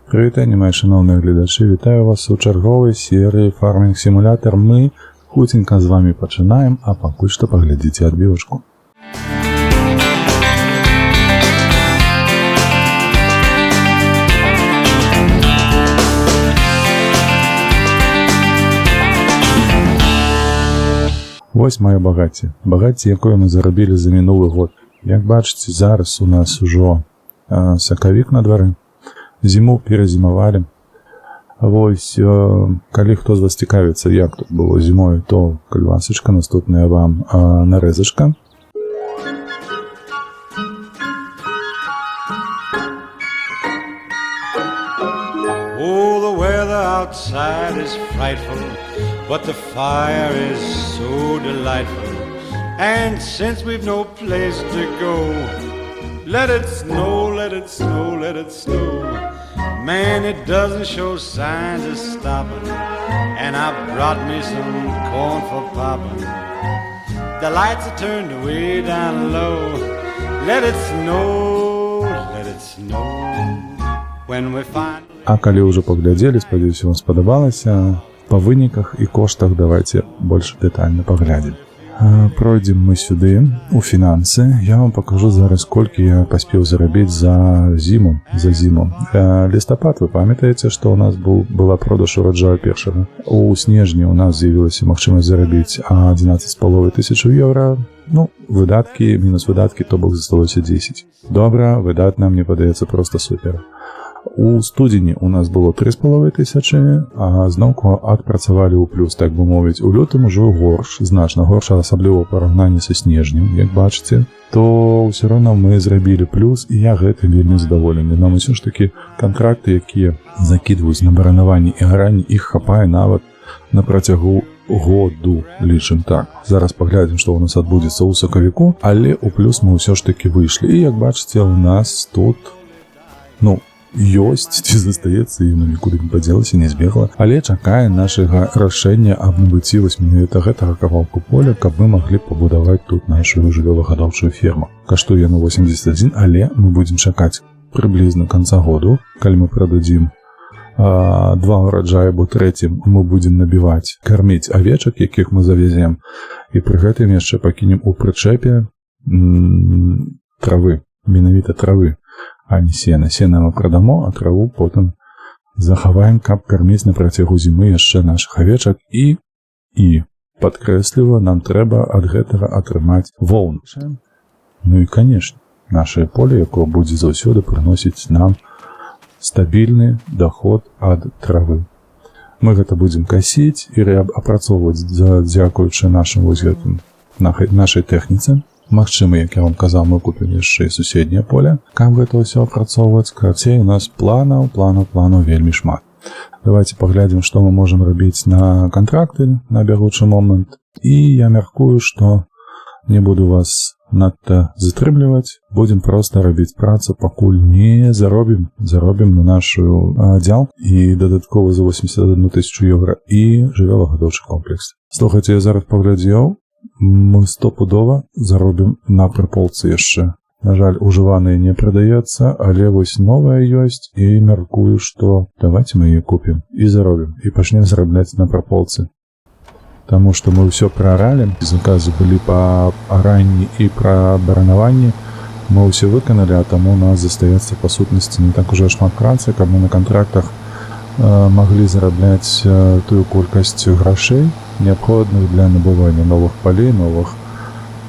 Прывітанне, мои шановныя гледачы, вітаю вас у чарговай серыі Farming Simulator. Мы хуценька з вами пачынаем, а пакуль што паглядзіце адбівачку. Вось маё багацце. Багацце, якое мы зарабілі за мінулы год. Як бачыце, зараз у нас ужо сакавік на двары. Зіму перазімавалі. Вось, калі хто з вас цікавіцца, як тут было зімой, то кальвасачка, наступная вам нарэзачка. Oh, the weather outside is frightful, but the fire is so delightful. And since we've no place to go, let it snow, let it snow, let it snow. Man, it doesn't show signs of stopping. And I brought me some corn for popping. The lights are turned way down low. Let it snow, let it snow. When we find... А калі ўжо паглядзелі, спадзяюся, вам спадабалася. Па выніках і коштах давайте больш дэтальна паглядзім. Пройдзем мы сюды, у фінансы. Я вам пакажу зараз, колькі я паспеў зарабіць за зіму. Лістапад, вы памятаеце, што ў нас была продаж ураджаю першага. У снежні у нас з'явілася магчымасць зарабіць 11,5 тысяч еўра. Ну, выдаткі, мінус выдаткі, то бок засталося 10. Добра, выдатна, мне падаецца проста супер. У студзені у нас было 3,5 тысячы, а зноўку адпрацавалі ў плюс, так бы мовіць. У лютым ужо горш, значна горш, асабліва ў параўнанні са снежнем, як бачыце, то ўсё роўна мы зрабілі плюс, і я гэтым вельмі задаволены. Нам усё ж такі кантракты, якія закідваюць на баранаванні і гаранні, іх хапае нават на працягу году, лічым так. Зараз паглядзім, што ў нас адбудзецца ў сакавіку, але ў плюс мы ўсё ж такі выйшлі. І як бачыце, у нас тут, ёсць, ці застаецца, і нікуды не падзелася, не збегла, але чакае нашага рашэння аб набыцці менавіта гэтага кавалку поля, каб мы маглі пабудаваць тут нашу жывёлагадоўчую ферму. Каштуе на 81, але мы будзем чакаць прыблізна канца году, калі мы прададзім 2 ураджаі, бо трэцім мы будзем набіваць, карміць авечак, якіх мы завезем, і пры гэтым яшчэ пакінем у прычэпе травы, менавіта травы, а не сена. Сена мы прадамо, а траву потым захаваем, каб карміць на працягу зімы яшчэ нашых авечак. І падкрэсліва, нам трэба ад гэтага атрымаць воўну. Ну і, канешне, нашае поле, якое будзе заўсёды прыносіць нам стабільны даход ад травы. Мы гэта будзем касіць і апрацоўваць дзякуючы нашым вось гэтым, нашай тэхніцы. Магчыма, як я вам казаў, мы купім яшчэ і суседняе поле, каб гэта ўсё апрацоўваць. Карацей, у нас планаў вельмі шмат. Давайте паглядзім, што мы можам рабіць на кантракты на бягучы момант. І я мяркую, што не буду вас надта затрымліваць. Будзем проста рабіць працу, пакуль не заробім на нашу дзял і дадаткова за 81 тысячу еўра і жывёлагадоўчы комплекс. Слухайце, я зараз паглядзеў, мы стопудова заробім на прыполцы яшчэ. На жаль, ужываныя не прадаецца, але вось новая ёсць, і мяркую, што давайте мы яе купім і заробім, і пачнем зарабляць на прыполцы. Таму што мы ўсё прааралі, заказы былі па аранні і пра баранаванні, мы ўсё выканалі, а таму у нас застаецца па сутнасці не так ужо шмат працы, каб мы на кантрактах маглі зарабляць тую колькасць грошай, неабходных для набывання новых палей, новых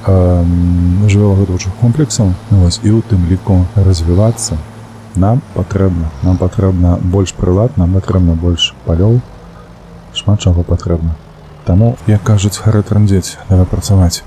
жывёлагадоўчых комплексаў. І ў тым ліку развівацца нам патрэбна больш прылад, нам патрэбна больш палёў, шмат чаго патрэбна. Таму, як кажуць, хары трандзець, давай працаваць.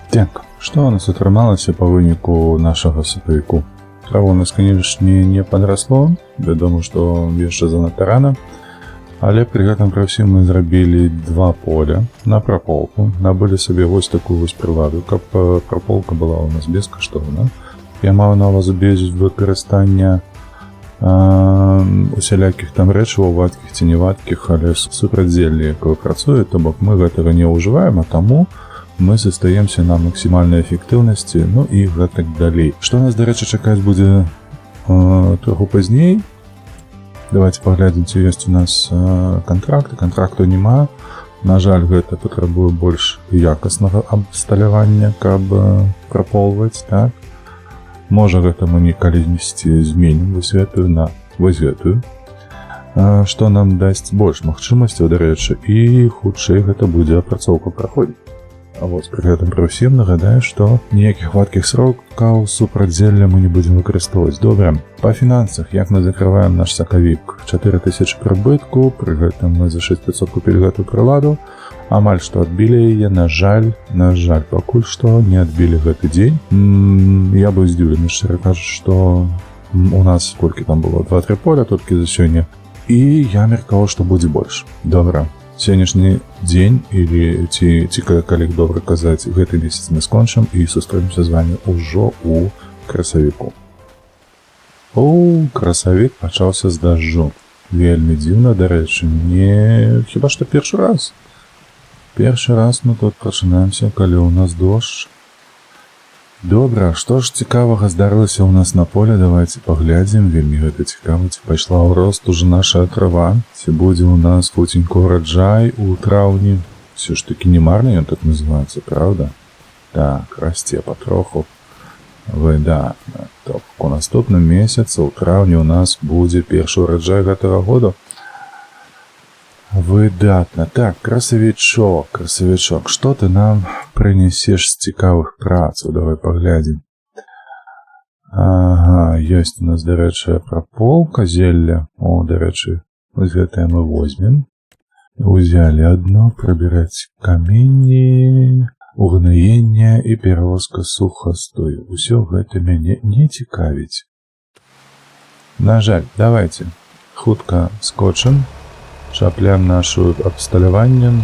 Так, што у нас атрымалася па выніку нашага сакавіку? Трава у нас, канешне, не падрасло, вядома, што яшчэ занадта рана, але пры гэтым пры ўсім мы зрабілі 2 поля на праполку, набылі сабе вось такую вось прыладу, каб праполка была у нас бескаштоўна. Я маю на увазі без выкарыстання усялякіх там рэчываў, вадкіх ці не вадкіх, але супрацьзелле, якое працуе, то бок мы гэтага не ўжываем, а таму мы застаемся на максімальнай эфектыўнасці, ну і гэтак далей. Што нас, дарэчы, чакаць будзе троху пазней. Давайте паглядзім, ці ёсць у нас кантракты. Контракту няма. На жаль, гэта патрабуе больш якаснага абсталявання, каб праполваць, так? Можа, гэта мы некалі-несці зменім вось гэтую на вось гэтую, што нам дасць больш магчымасцяў, дарэчы, і хутчэй гэта будзе апрацоўка праходзіць. А вось пры гэтым пры ўсім нагадаю, што ніякіх вадкіх срокаў супрацьзелля мы не будзем выкарыстоўваць. Добра, па фінансах, як мы закрываем наш сакавік? 4000 прыбытку, пры гэтым мы за 6500 купілі гэтую прыладу, амаль што адбілі яе, на жаль, пакуль што не адбілі гэты дзень. Я быў здзіўлены, шчыра кажучы, што у нас колькі там было 2-3 поля толькі за сёння, і я меркаваў, што будзе больш. Добра. Сённяшні дзень, или ці калі добра казаць, гэты месяц мы скончым і сустрэнемся з вами ўжо ў красавіку. Красавік пачаўся з дажджу. Вельмі дзіўна, дарэчы, мне хіба што першы раз. Першы раз мы тут пачынаемся, калі ў нас дождж. Добра, што ж цікавага здарылася ў нас на поле, давайте паглядзім, вельмі гэта цікава, ці пайшла ў рост уже наша трава, ці будзе ў нас хутенько ураджай у траўні, все ж таки не марны ён так называецца, правда? Так, расце патроху, выдатна, то у наступным месяцы ў траўні ў нас будзе першы ураджай гэтага году. Выдатна. Так, красавічок, што ты нам прынесеш з цікавых працаў? Давай паглядзім. Ага, ёсць у нас, дарэчы, праполка зелля. Дарэчы, вось гэтае мы возьмем. Узялі адно, прабіраць каменні, угнаенне і перавозка сухастою. Усё гэта мяне не цікавіць. На жаль, давайте хутка скочым. Шапляем нашу абсталяванне,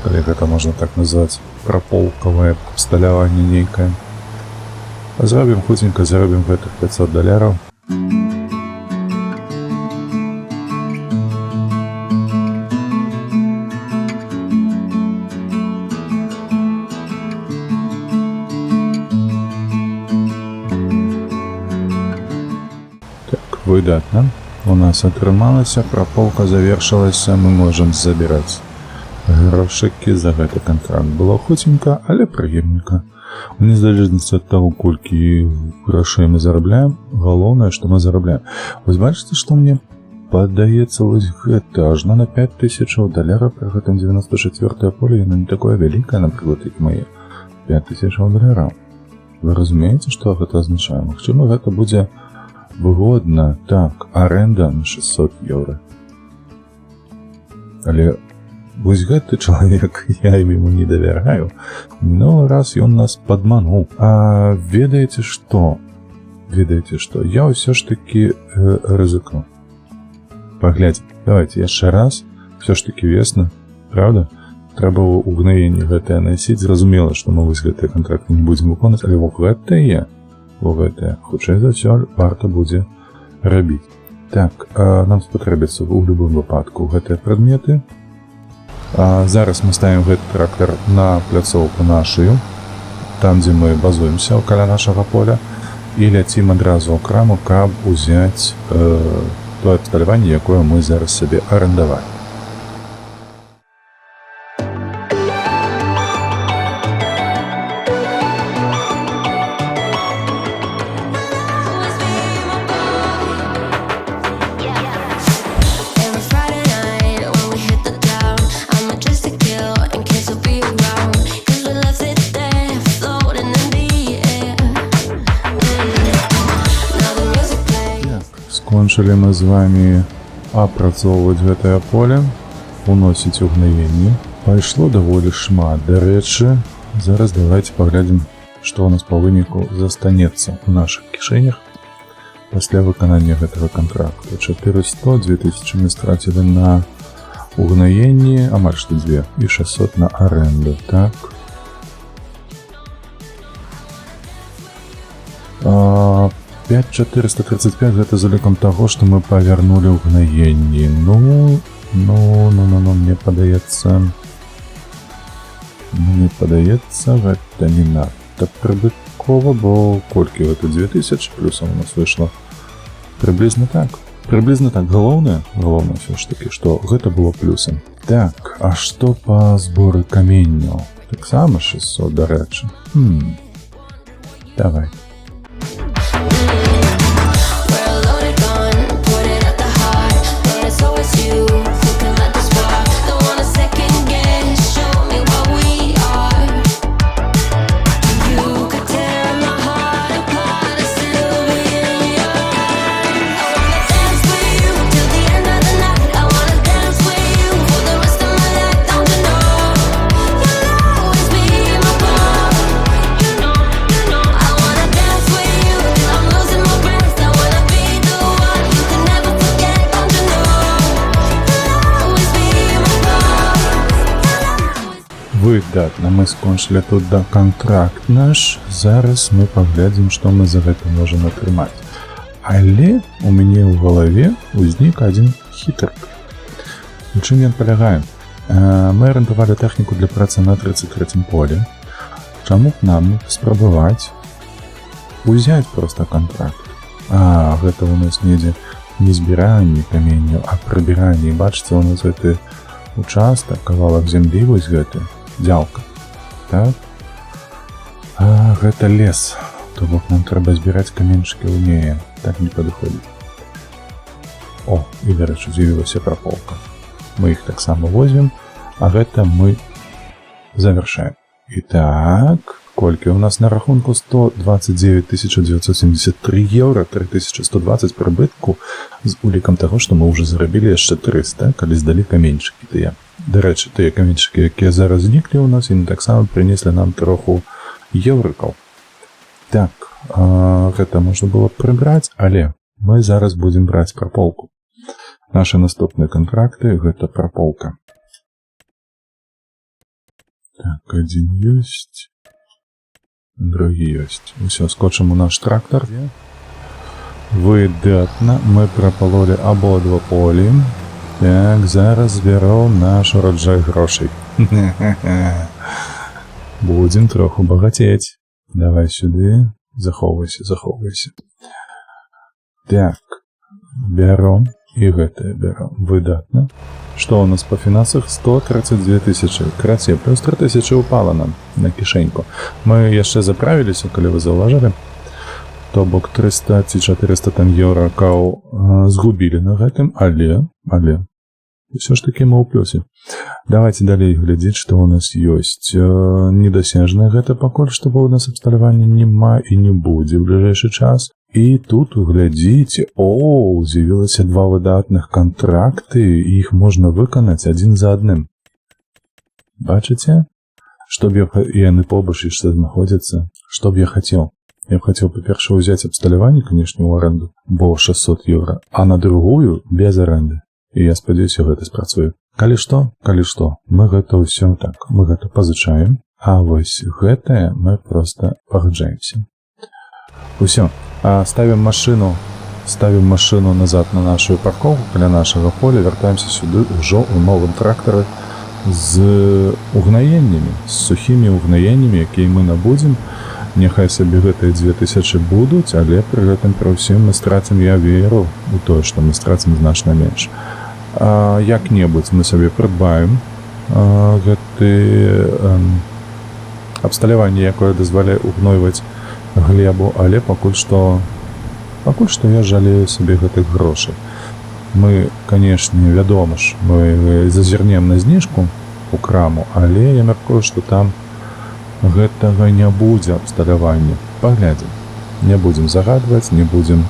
калі гэта можна так назваць, праполкавае абсталяванне нейкае. Зробім хутенька, заробім гэтых $500. Так, выдатна. У нас атрымалася, праполка завершылася, мы можам забіраць грошыкі за гэты кантракт. Было хутенька, але прыемненька. Вне залежнасці ад таго, колькі грошай мы зарабляем, галоўнае, што мы зарабляем. Вось бачыце, што мне падаецца, вось гэта ажно на $5000 пры гэтым 94-е поле, яно не такое вялікае, напрыклад, як мае $5000. Вы разумееце, што гэта азначае? Магчыма, гэта будзе выгодна. Так, аренда на €600. Але вось гэты чалавек, я ему не давяраю, но раз ён нас падмануў. А ведаеце што? Я ўсё ж таки рызыкну. Паглядзім. Давайте яшчэ раз. Всё ж таки весна, правда? Трэба угнаенне гэтае насіць. Зразумела, што мы вось гэтыя кантракты не будзем выконаць, але гэтае, хутчэй за ўсё, варта будзе рабіць. Так, нам спатрэбіцца ў любым выпадку гэтыя прадметы. Зараз мы ставім гэты трактар на пляцоўку нашую, там, дзе мы базуемся каля нашага поля, і ляцім адразу ў краму, каб узяць тое абсталяванне, якое мы зараз сабе арендавалі. Скончылі мы з вами апрацоўваць гэтае поле, уносіць угнаенне. Пайшло даволі шмат. Дарэчы, зараз давайте паглядзім, што у нас па выніку застанецца ў нашых кішэнях пасля выканання гэтага кантракту. 400, 2000 мы страцілі на угнаенне, амаль што 2, і 600 на аренду. Так. 5435 гэта з улікам таго, што мы павярнулі ў гнаенні. Мне падаецца, гэта не надта прыбыткова, бо колькі гэта 2000 плюсам у нас выйшла. Прыблізна так. Галоўнае ўсё ж такі, што гэта было плюсам. Так, а што па зборы каменняў? Таксама 600, дарэчы. Давай. Выдатна, мы скончылі тут кантракт наш. Зараз мы паглядзім, што мы за гэта можам атрымаць. Але у мяне ў галаве узнік адзін хітрык. У чым ён палягае? Мы арендавалі тэхніку для працы на 33-м полі. Чаму б нам спрабаваць узяць проста кантракт? Гэта у нас недзе не збіранне каменняў, а прыбіранне. Бачыце, у нас гэты участак, кавалак зямлі, вось гэты. Дзялка. Так? Гэта лес. То бок нам трэба збіраць каменьчыкі ў неі. Так не падыходзіць. І, дарэчы, з'явілася праполка. Мы іх таксама возьмем, а гэта мы завяршаем. І так, колькі у нас на рахунку? 129 973 еўра, 3120 прыбытку з улікам таго, што мы ўжо зарабілі яшчэ 300, калі здалі каменьчыкі тыя. Дарэчы, тыя каменьчыкі, якія зараз зніклі ў нас, яны таксама прынеслі нам троху еўрыкаў. Так, гэта можна было прыбраць, але мы зараз будзем браць праполку. Нашы наступныя кантракты — гэта праполка. Так, адзін ёсць, другі ёсць. Усё, скочым у наш трактар. Выдатна, мы прапалолі абодва полі. Так, зараз збяром наш ураджай грошай. Будзем троху багацець. Давай сюды. Захоўвайся. Так, бяром і гэтае бяром. Выдатна. Што у нас па фінансах? 132 000. Краце, плюс 3000 упала нам на кішэньку. Мы яшчэ заправіліся, калі вы заўважылі. То бок 300 ці 400 там еўракаў згубілі на гэтым, але ўсё ж такі мы ў плюсе. Давайте далей глядзець, што ў нас ёсць. Недасяжнае гэта пакуль што, бо ў нас абсталявання няма і не будзе ў бліжэйшы час. І тут глядзіце, з'явілася два выдатных кантракты, і іх можна выканаць адзін за адным. Бачыце? Што б яны побач яшчэ знаходзяцца? Што б я хацеў? Я б хацеў, па-першае, узяць абсталяванне, канешне, ў аренду, бо 600 еўра, а на другую без аренды. І я спадзяюся, гэта спрацуе. Калі што, мы гэта ўсё так, мы гэта пазычаем, а вось гэтае мы проста пагаджаемся. Усё, ставім машыну назад на нашу парковку каля нашага поля, вяртаемся сюды ўжо ў новым трактары з угнаеннямі, з сухімі угнаеннямі, якія мы набудзем. Няхай сабе гэтыя 2000 будуць, але пры гэтым пры ўсім мы страцім, я веру у тое, што мы страцім значна менш. Як-небудзь мы сабе прыдбаем гэты абсталяванне, якое дазваляе угнойваць глебу, але пакуль што я жалею сабе гэтых грошай. Мы, канешне, вядома ж, мы зазірнем на зніжку у краму, але я мяркую, што там гэтага не будзе абсталявання. Паглядзім. Не будзем загадваць, не будзем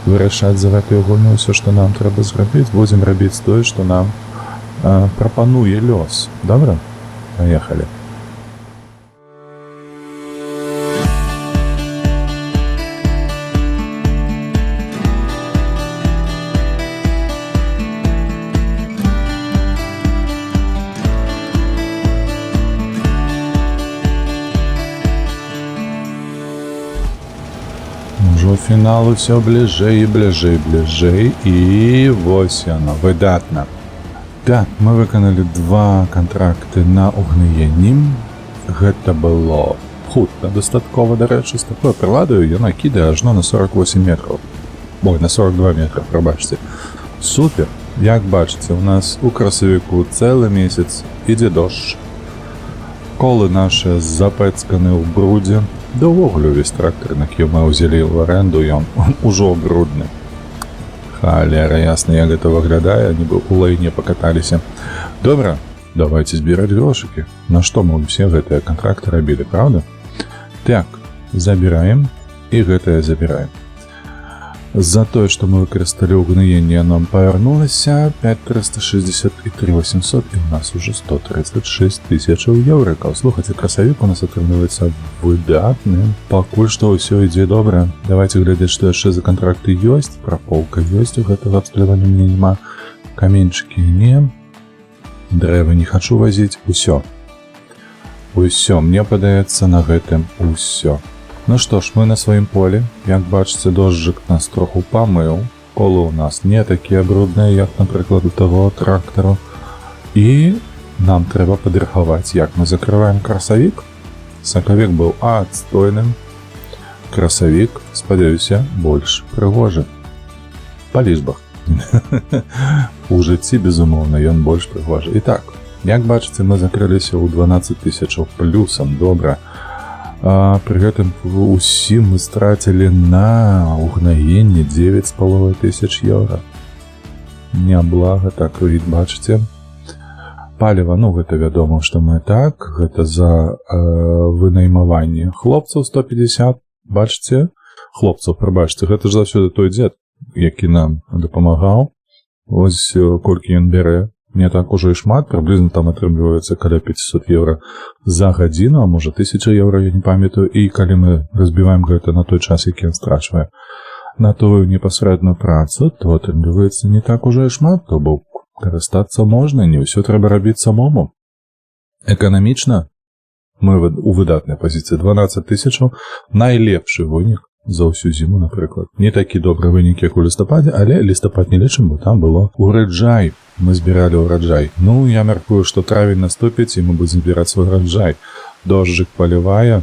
вырашаць за гэтую гульню ўсё, што нам трэба зрабіць. Будзем рабіць тое, што нам прапануе лёс. Добра? Паехалі. Ужо фінал усё бліжэй і бліжэй. І вось яно, выдатна. Так, мы выканалі 2 кантракты на угнаенні. Гэта было хутка дастаткова, дарэчы, з такой прыладаю яна кідае ажно на 48 метраў. Ой, на 42 метра, прабачце. Супер! Як бачыце, у нас у красавіку цэлы месяц ідзе дождж. Колы нашы запэцканы ў брудзе. Да ўвогуле увесь трактор, які мы ўзялі ў аренду, ён ужо брудны. Халера, ясна, як гэта выглядае, нібы ў лайне пакаталіся. Добра, давайте збіраць грошыкі. На што мы ўсе гэтыя кантракты рабілі, правда? Так, забіраем, і гэтае забіраем. За тое, што мы выкарысталі ўгнаенне, нам павярнулася 5360 і 3800, і у нас уже 136 тысячаў еўрыкаў. Слухайце, красавік у нас атрымліваецца выдатны. Пакуль што ўсё ідзе добра. Давайте глядзець, што яшчэ за кантракты ёсць. Праполка ёсць, у гэтага абсталявання мне няма. Каменьчыкі не. Дрэвы не хачу вазіць. Усё. Усё, мне падаецца на гэтым усё. Ну што ж, мы на сваім полі. Як бачыце, дожджык нас троху памыў. Колы ў нас не такія брудныя, як, напрыклад, у таго трактару. І нам трэба падрыхаваць, як мы закрываем красавік. Сакавік быў адстойным. Красавік, спадзяюся, больш прыгожы. Па лічбах. У жыцці, безумоўна, ён больш прыгожы. І так, як бачыце, мы закрыліся ў 12 тысячаў плюсам. Добра. Пры гэтым усім мы страцілі на угнаенне 9,5 тысяч еўра. Няблага, так вы бачыце. Паліва, ну гэта вядома, што мы так, гэта за вынаймаванне хлопцаў 150, бачыце? Хлопцаў, прабачце, гэта ж заўсёды той дзед, які нам дапамагаў. Вось колькі ён бярэ. Не так ужо і шмат, прыблізна там атрымліваецца каля 500 еўра за гадзіну, а можа 1000 еўра, я не памятаю. І калі мы разбіваем гэта на той час, які ён страчвае на тую непасрэдную працу, то атрымліваецца не так ужо і шмат, то бок карыстацца можна, не ўсё трэба рабіць самому. Эканамічна мы у выдатнай пазіцыі 12 тысячаў, найлепшы вынік за ўсю зіму, напрыклад. Не такі добры вынік, як у лістападзе, але лістапад не лічым, бо там было ураджай. Мы збіралі ўраджай. Ну, я мяркую, што травень наступіць, і мы будзем збіраць свой ураджай. Дожджык палівае,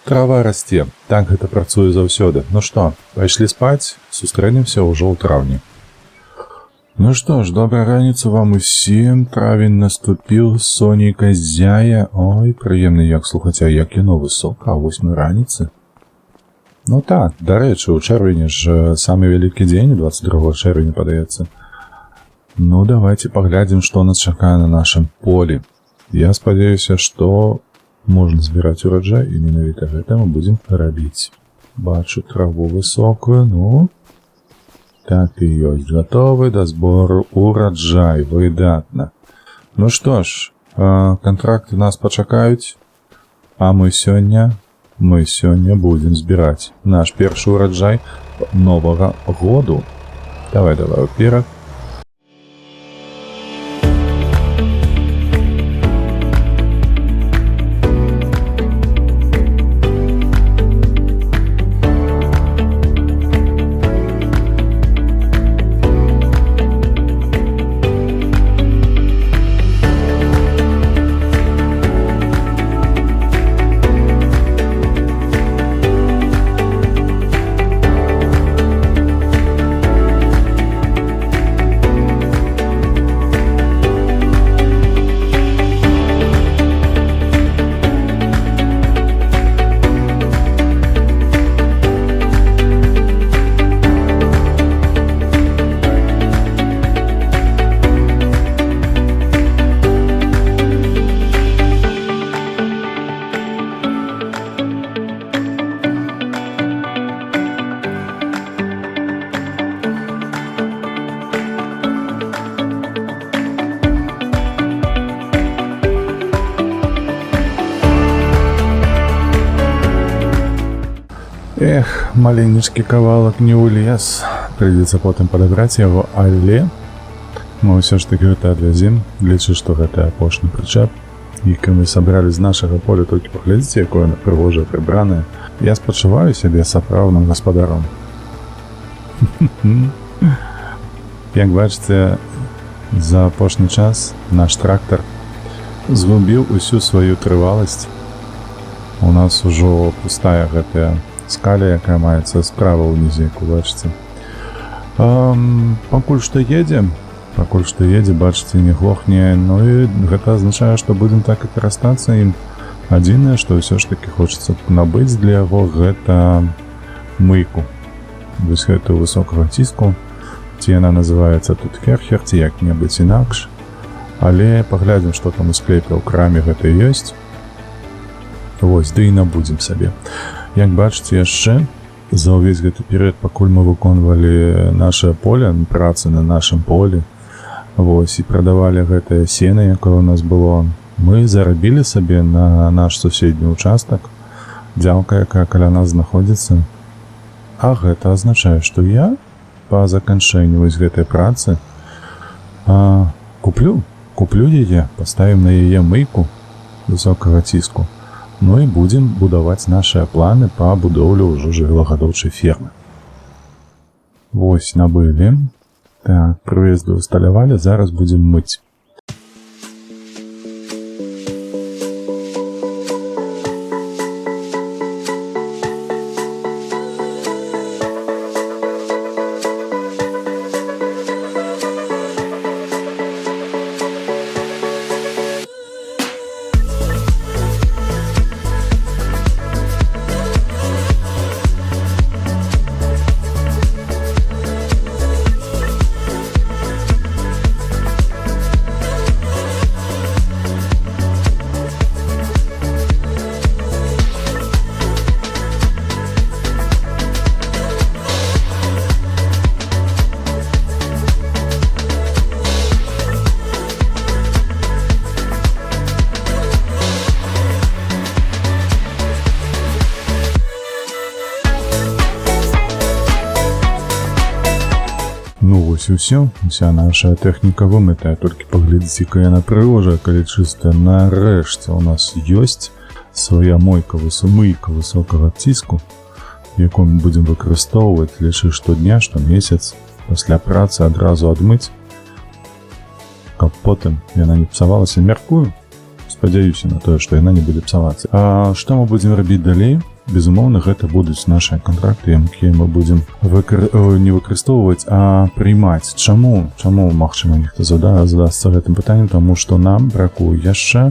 трава расце. Так гэта працуе заўсёды. Ну што, пайшлі спаць, сустрэнемся ўжо ў траўні. Ну што ж, добрай раніцы вам усім. Травень наступіў, сонейка зяе. Ой, прыемны, як слухаць, а як яно высока, а 8 раніцы. Ну так, дарэчы, у чэрвені ж самы вялікі дзень, 22 чэрвеня, падаецца. Ну, давайте паглядзім, што нас чакае на нашым полі. Я спадзяюся, што можна збіраць ураджай, і менавіта гэта мы будзем рабіць. Бачу траву высокую, ну, так і ёсць, гатовы да збору ураджай, выдатна. Ну што ж, кантракты нас пачакаюць, а мы сёння будзем збіраць наш першы ураджай новага году. Давай ўперад. Эх, маленечкі кавалак не ўлез. Прыйдзецца потым падабраць яго, але мы ўсё ж такі гэта адвязем. Лічу, што гэта апошні прычэп. які мы сабралі з нашага поля, толькі паглядзіце, якое яно прыгожае, прыбранае. Я спачуваю сябе сапраўдным гаспадаром. Як бачыце, за апошні час наш трактар згубіў усю сваю трываласць. У нас ужо пустая гэтая скаля, якая маецца справа ўнізе, як вы бачыце. Пакуль што едзе, бачыце, не глохне, ну і гэта азначае, што будзем так і карыстацца ім. Адзінае, што ўсё ж такі хочацца набыць для яго, гэта мыйку. Вось гэтую высокага ціску, ці яна называецца тут Керхер, ці як-небудзь інакш. Але паглядзім, што там у склепе ў краме гэта ёсць. Вось, ды і набудзем сабе. Як бачыце, яшчэ за ўвесь гэты перыяд, пакуль мы выконвалі наше поле, працы на нашым полі, вось, і прадавалі гэтае сена, якое у нас было, мы зарабілі сабе на наш суседні ўчастак, дзялка, якая каля нас знаходзіцца. А гэта азначае, што я па заканчэнні вось гэтай працы куплю яе, паставім на яе мыйку высокага ціску, ну і будзем будаваць нашыя планы па будоўлі ўжо жывёлагадоўчай фермы. Вось, набылі. Так, прыезды усталявалі, зараз будзем мыць. Ну вось і ўсё, уся наша тэхніка вымытая, толькі паглядзіце, якая яна прыгожая, калі чыстая. Нарэшце у нас ёсць свая мыйка высокага ціску, якую мы будзем выкарыстоўваць, лічы штодня, штомесяц, пасля працы адразу адмыць, каб потым яна не псавалася. Мяркую, спадзяюся на тое, што яна не будзе псавацца. А што мы будзем рабіць далей? Безумоўна, гэта будуць нашыя кантракты, якія мы будзем не выкарыстоўваць, а прымаць. Чаму? Магчыма, нехта задасца гэтым пытаннем, таму што нам бракуе яшчэ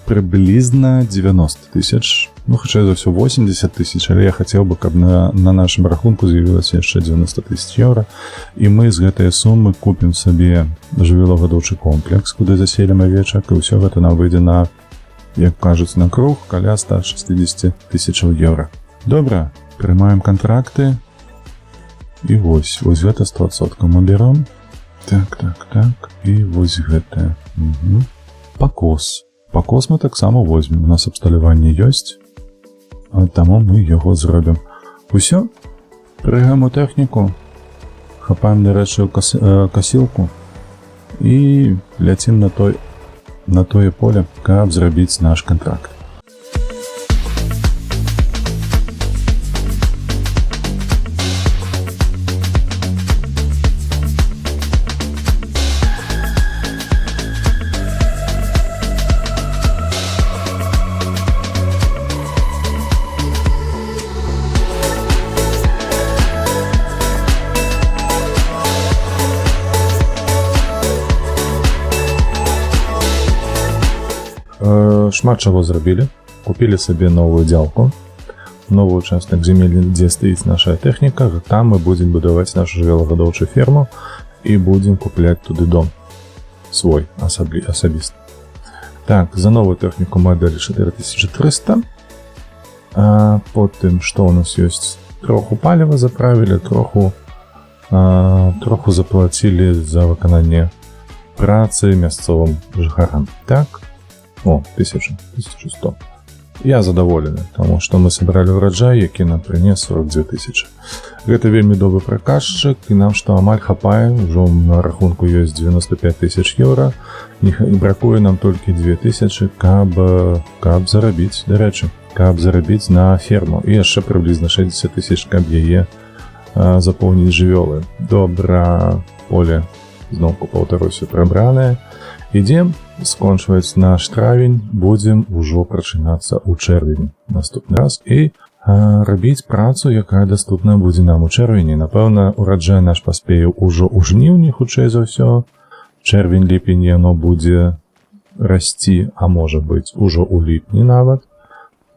прыблізна 90 тысяч, ну, хутчэй за ўсё 80 тысяч, але я хацеў бы, каб на нашым рахунку з'явілася яшчэ 90 тысяч еўра, і мы з гэтай сумы купім сабе жывёлагадоўчы комплекс, куды заселім авечак, і ўсё гэта нам выйдзе на, як кажуць, на круг каля 160 тысячаў еўра. Добра, прымаем кантракты. І вось гэта 100% мы берем. Так. І вось гэта. Пакос мы таксама возьмем. У нас абсталяванне ёсць, таму мы яго зробім. Усё, прыгаем у тэхніку, хапаем дарэчы касілку і ляцім на тое поле, каб зрабіць наш кантракт. Шмат чаго зрабілі. Купілі сабе новую дзялку, новы участак зямель, дзе стаіць наша тэхніка. Там мы будзем будаваць нашу жывёлагадоўчую ферму і будзем купляць туды дом свой, асабісты. Так, за новую тэхніку мы аддалі 4300. А потым, што у нас ёсць? Троху паліва заправілі, троху заплацілі за выкананне працы мясцовым жыхарам. Так, 1100. Я задаволены, таму што мы сабралі ўраджай, які нам прынес 42 000. Гэта вельмі добры праказчык, і нам што амаль хапае, ужо на рахунку ёсць 95 000 еўра, і бракуе нам толькі 2000, каб зарабіць, дарэчы, каб зарабіць на ферму, і яшчэ прыблізна 60 000, каб яе запоўніць жывёлы. Добра, поле зноўку паўтаруся прабранае. Ідзем, скончваць наш травень, будзем ужо прачынацца ў чэрвені наступны раз і рабіць працу, якая даступная будзе нам у чэрвені. Напэўна, ураджай наш паспее ўжо ў жніўні, хутчэй за ўсё. Чэрвень, ліпень яно будзе расці, а можа быць, ужо ў ліпні нават.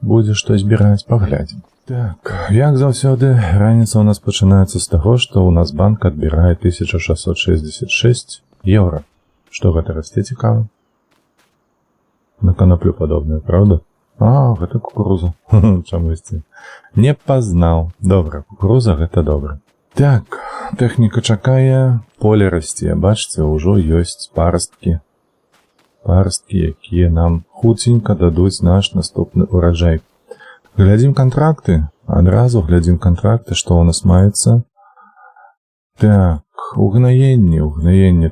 Будзе што збіраць, паглядзім. Так, як заўсёды, раніца ў нас пачынаецца з таго, што ў нас банк адбірае 1666 еўра. Што гэта расце цікава? На канаплю падобнае, правда? Гэта кукуруза. Чамусьці. Не пазнаў. Добра, кукуруза гэта добра. Так, тэхніка чакае, поле расце. Бачце, ўжо ёсць парасткі. Парасткі, якія нам хуценька дадуць наш наступны ураджай. Глядзім кантракты. Адразу глядзім кантракты, што ў нас маецца. Так, угнаенне,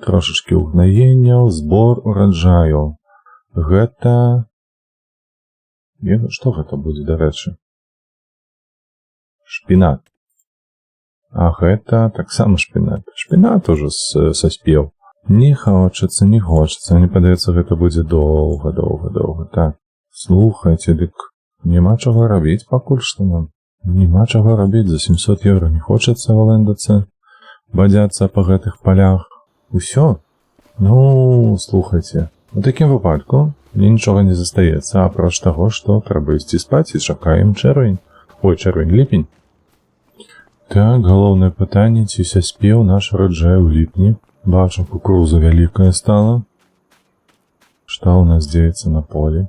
трошачкі угнаенняў, збор ураджаю. Гэта... Што гэта будзе, дарэчы? Шпінат. А гэта таксама шпінат. Шпінат ужо саспеў. Не хочацца, мне падаецца, гэта будзе доўга. Так, слухайце, дык няма чаго рабіць пакуль што нам. Няма чаго рабіць, за 700 еўра не хочацца валэндацца. Бадзяцца па гэтых палях. Усё? Ну, слухайце, у такім выпадку мне нічога не застаецца, апроч таго, што трэба ісці спаць і чакаем чэрвень. Ліпень. Так, галоўнае пытанне, ці саспеў наш ураджай у ліпні. Бачу, кукуруза вялікая стала. Што ў нас дзеецца на полі?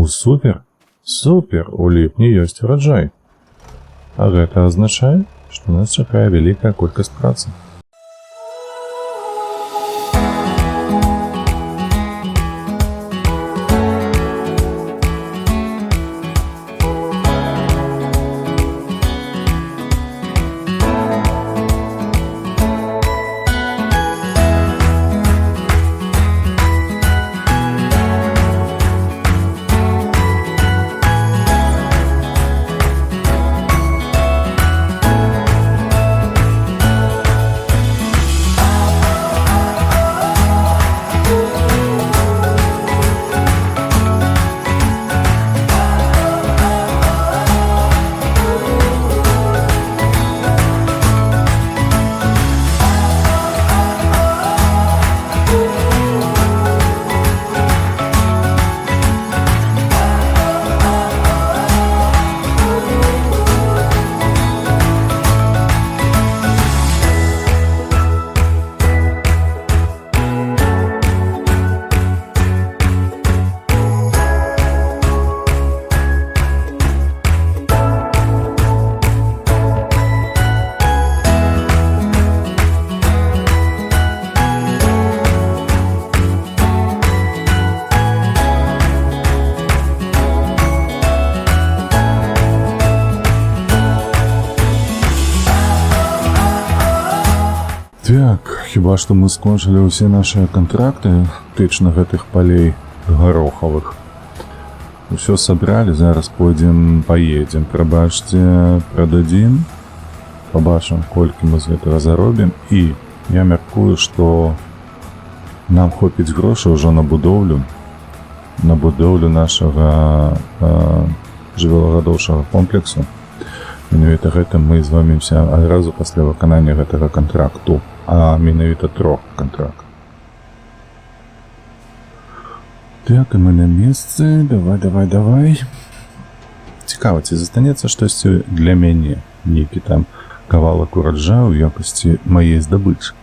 Супер! У ліпні ёсць ураджай. А гэта азначае, што нас чакае вялікая колькасць працы. Так, хіба што мы скончылі ўсе нашыя кантракты тычна гэтых палей гарохавых. Усё сабралі, зараз паедзем, прабачце, прададзім, пабачым, колькі мы з гэтага заробім, і я мяркую, што нам хопіць грошай ўжо на будоўлю нашага жывёлагадоўчага комплексу. Менавіта гэтым мы займемся адразу пасля выканання гэтага кантракту, а менавіта 3 кантрактаў. Так, і мы на месцы, давай. Цікава, ці застанецца штосьці для мяне, нейкі там кавалак ураджаю ў якасці маей здабычы.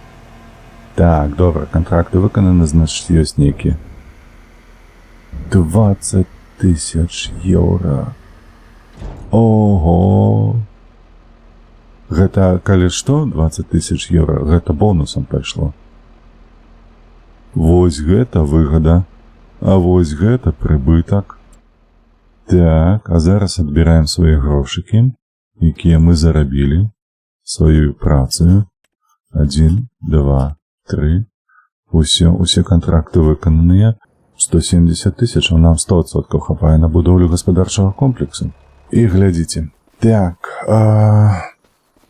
Так, добра, кантракты выкананы, значыць, ёсць нейкі 20 000 еўра. Ого! Гэта, калі што, 20 000 еўра, гэта бонусам пайшло. Вось гэта выгада. А вось гэта прыбытак. Так, а зараз адбіраем свае грошыкі, якія мы зарабілі сваёй працаю. 1, 2, 3. Усе кантракты выкананыя. 170 тысяч, нам 100% хапае на будоўлю гаспадарчага комплексу. І глядзіце. Так,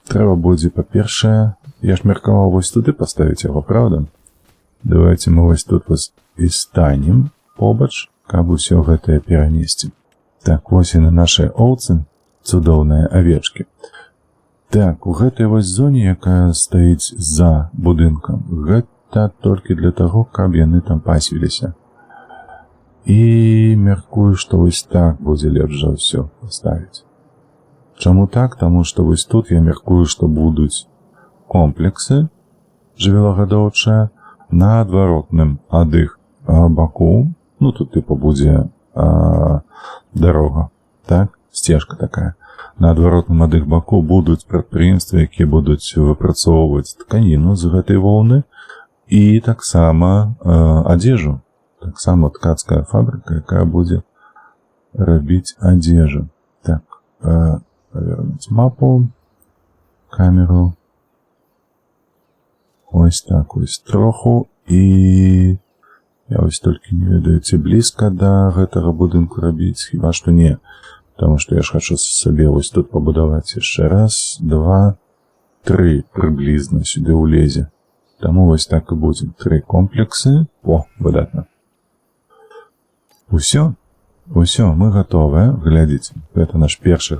трэба будзе, па-першае, я ж меркаваў вось туды паставіць яго, правда? Давайте мы вось тут і станем побач, каб усё гэтае перанесці. Так, вось і на нашай овцы цудоўныя авечкі. Так, у гэтай вось зоне, якая стаіць за будынкам, гэта толькі для таго, каб яны там пасвіліся. І меркую, што вось так будзе лепш за ўсё паставіць. Чаму так? Таму што вось тут я меркую, што будуць комплексы жывёлагадоўчыя на адваротным ад іх баку. Ну, тут типу будзе дарога, так? Сцежка такая. На адваротным ад іх баку будуць прадпрыемствы, якія будуць выпрацоўваць тканіну з гэтай воўны і таксама адзежу. Таксама ткацкая фабрыка, якая будзе рабіць адзежу. Так, павернуць мапу, камеру. Ось так, ось троху. І я ось толькі не ведаю, ці блізка да гэтага будынку рабіць, хіба што не. Таму што я ж хачу сабе ось тут пабудаваць яшчэ раз, 2, 3 прыблізна сюды ўлезе. Таму вось так і будзе. 3 комплексы. О, выдатна. Усё, мы гатовыя. Глядзіце, гэта наш першы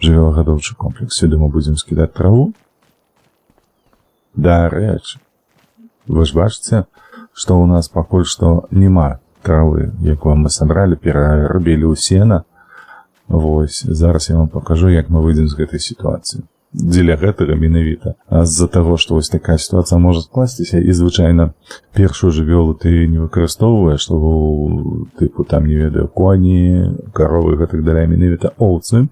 жывёлагадоўчы комплекс. Сюды мы будзем скідаць траву. Дарэчы, вы ж бачыце, што ў нас пакуль што няма травы, якую мы сабралі, перарабілі ў сена. Вось, зараз я вам пакажу, як мы выйдзем з гэтай сітуацыі. Дзеля гэтага менавіта. А з-за таго, што вось такая сітуацыя можа скласціся, і звычайна першую жывёлу ты не выкарыстоўваеш, што тыпу там, не ведаю, коні, каровы, гэтак далей, менавіта овцы,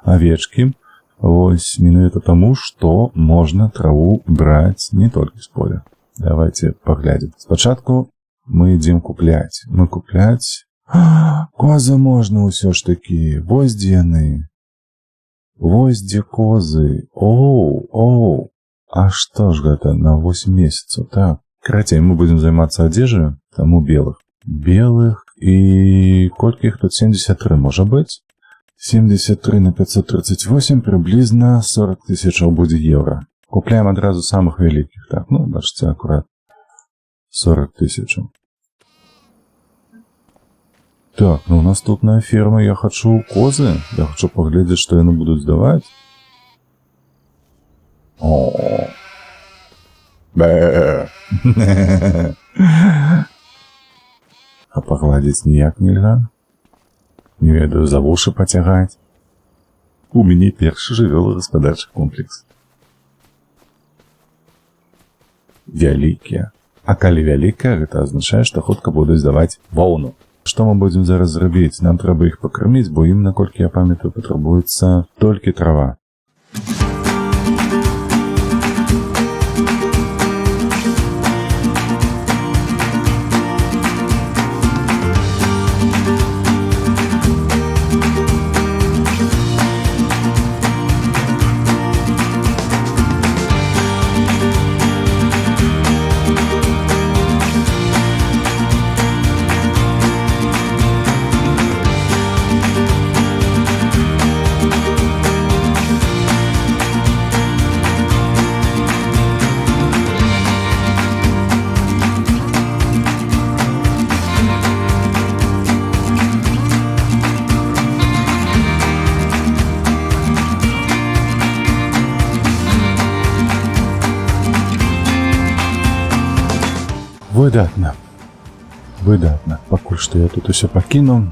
авечкі. Вось, менавіта таму, што можна траву браць не толькі з поля. Давайте паглядзім. Спачатку мы ідзем купляць. Мы купляць... Козы можна ўсё ж такі. Вось дзе яны. Вось дзе козы. Оу. А што ж гэта на 8 месяцаў? Так. Карацей, мы будзем займацца адзежаю, таму белых. Белых і колькі іх тут? 73 можа быць? 73 на 538 прыблізна 40 тысячаў будзе еўра. Купляем адразу самых вялікіх. Так, ну, бачыце, акурат. 40 тысячаў. Так, ну, наступная ферма. Я хачу козы. Я хачу паглядзець, што яны будуць даваць. О. Бэ. А пагладзіць ніяк нельга. Не ведаю, за вушы пацягаць. У мяне першы жывёлагаспадарчы комплекс. Вялікія. А калі вялікая, гэта азначае, што хутка будуць даваць воўну. Што мы будзем зараз зрабіць? Нам трэба іх пакарміць, бо ім, наколькі я памятаю, патрабуецца толькі трава. Выдатна. Пакуль што я тут усё пакінуў.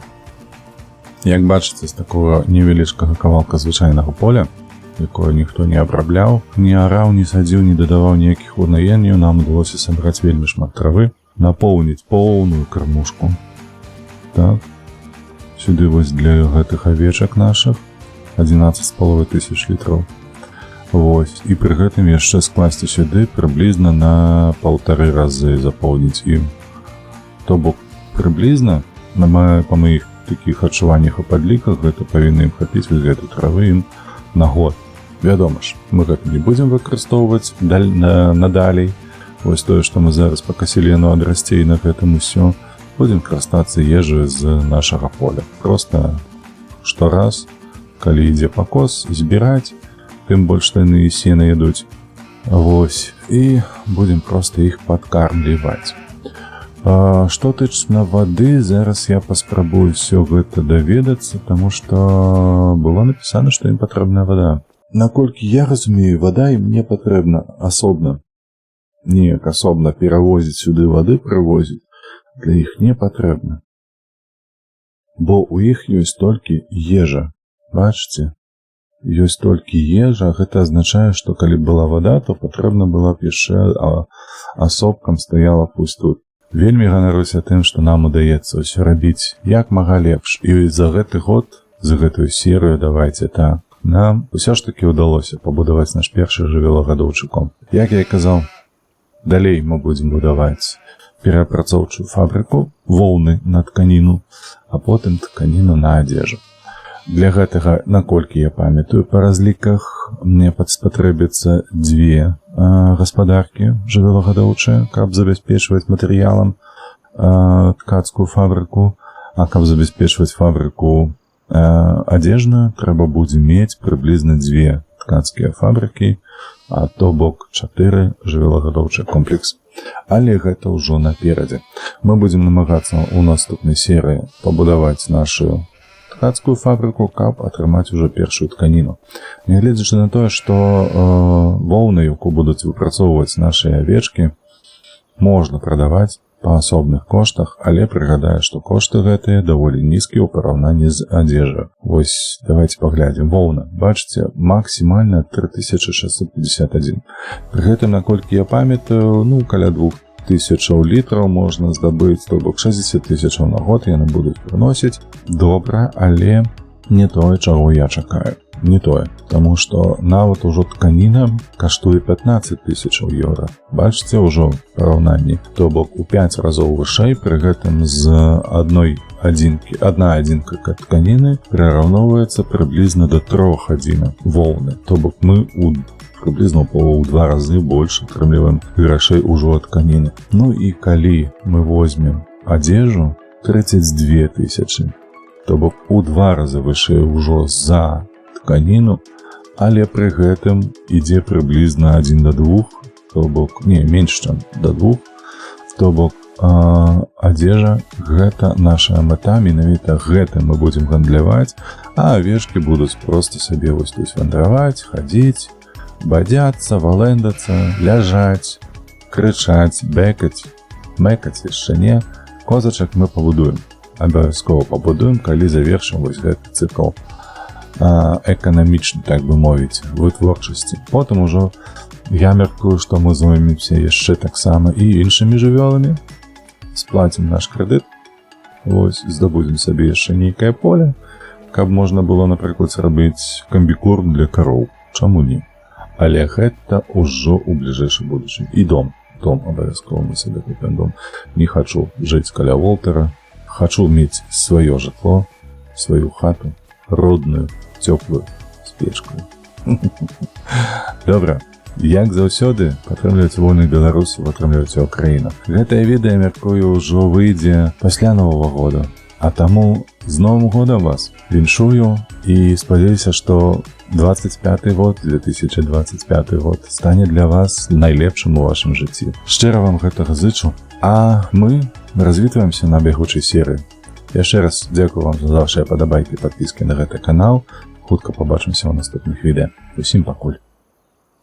Як бачыце, з такого невялічкага кавалка звычайнага поля, якое ніхто не абрабляў, не араў, не садзіў, не дадаваў ніякіх унаенняў, нам удалося сабраць вельмі шмат травы, напоўніць поўную кармушку. Так. Сюды вось для гэтых авечак нашых 11,5 тысяч літраў. Вось. І пры гэтым яшчэ скласці сюды прыблізна на 1,5 разы запоўніць ім. То бок прыблізна па маіх такіх адчуваннях і падліках гэта павінна ім хапіць вось гэтай травы ім на год. Вядома ж, мы гэта не будзем выкарыстоўваць надалей. Вось тое, што мы зараз пакасілі, яно адрасце, і на гэтым усё. Будзем карыстацца ежай з нашага поля. Проста штораз, калі ідзе пакос, збіраць, тым больш што яны і сена ядуць. Вось, і будзем проста іх падкармліваць. Што тычна вады, зараз я паспрабую ўсё гэта даведацца, таму што было напісана, што ім патрэбная вада. Наколькі я разумею, вада ім не патрэбна асобна. Неяк асобна перавозіць сюды вады, прывозіць, для іх не патрэбна. Бо ў іх ёсць толькі ежа. Бачыце? Ёсць толькі ежа, гэта азначае, што калі была вада, то патрэбна была б яшчэ асобкам стаяла пусть тут. Вельмі ганаруся тым, што нам удаецца ўсё рабіць як мага лепш. І за гэты год, за гэтую серыю, давайце так, нам усё ж такі ўдалося пабудаваць наш першы жывёлагадоўчы комплекс. Як я і казаў, далей мы будзем будаваць перапрацоўчую фабрыку воўны на тканіну, а потым тканіну на адзежу. Для гэтага, наколькі я памятаю, па разліках мне спатрэбіцца дзве гаспадаркі жывёлагадоўчыя, каб забяспечваць матэрыялам ткацкую фабрыку, а каб забяспечваць фабрыку адзежную, трэба будзе мець прыблізна дзве ткацкія фабрыкі, а то бок 4 жывёлагадоўчыя комплексы. Але гэта ўжо наперадзе. Мы будзем намагацца ў наступнай серыі пабудаваць нашу ткацкую фабрыку, каб атрымаць ужо першую тканіну. Нягледзячы на тое, што воўны, якую будуць выпрацоўваць нашыя авечкі, можна прадаваць па асобных коштах, але прыгадаю, што кошты гэтыя даволі нізкія ў параўнанні з адзежай. Вось, давайте паглядзім. Воўна, бачыце, максімальна 3651. Пры гэтым, наколькі я памятаю, каля 2000 літраў можна здабыць, то бок 60 000 на год яны будуць прыносіць. Добра, але не тое, чаго я чакаю. Не тое, таму што нават ужо тканіна каштуе 15 000 еўра. Бачыце, ўжо параўнанні, то бок у 5 разоў вышэй, пры гэтым з одна адзінка тканіны прыраўноўваецца прыблізна до 3 адзінак воўны. То бок мы прыблізна ў 2 разы больш атрымліваем грашэй ужо ад тканіны. І калі мы возьмем адзежу 32 000, то бок у 2 разы вышэй ужо за тканіну, але пры гэтым ідзе прыблізна 1 до 2, то бок, менш чым до 2, то бок адзежа гэта наша мэта, менавіта гэтым мы будзем гандляваць, а авечкі будуць проста сабе вось тут вандраваць, хадзіць, бадзяцца, валэндацца, ляжаць, крычаць, бэкаць, мэкаць яшчэ не. Козачак мы пабудуем. Абавязкова пабудуем, калі завершым вось гэты цыкл эканамічны, так бы мовіць, вытворчасці. Потым ужо я мяркую, што мы зоймемся яшчэ таксама і іншымі жывёламі, сплацім наш крэдыт, вось, здабудзем сабе яшчэ нейкае поле, каб можна было, напрыклад, зрабіць камбікорм для кароў. Чаму не? Але гэта ўжо ў бліжэйшым будучым. І дом абавязкова мы сабе купім дом. Не хачу жыць каля Волтера, хачу мець сваё жытло, сваю хату, родную, цёплую, з печкаю. Добра, як заўсёды, падтрымлівайце вольных беларусаў, падтрымлівайце Украіну. Гэтае відэа, мяркую, ўжо выйдзе пасля Новага года. А таму з Новым годам вас віншую і спадзяюся, што 2025 год стане для вас найлепшым у вашым жыцці. Шчыра вам гэтага зычу, а мы развітваемся на бягучай серыі. Яшчэ раз дзякую вам за вашыя падабайкі і падпіскі на гэты канал. Хутка пабачымся ў наступных відэа. Усім пакуль.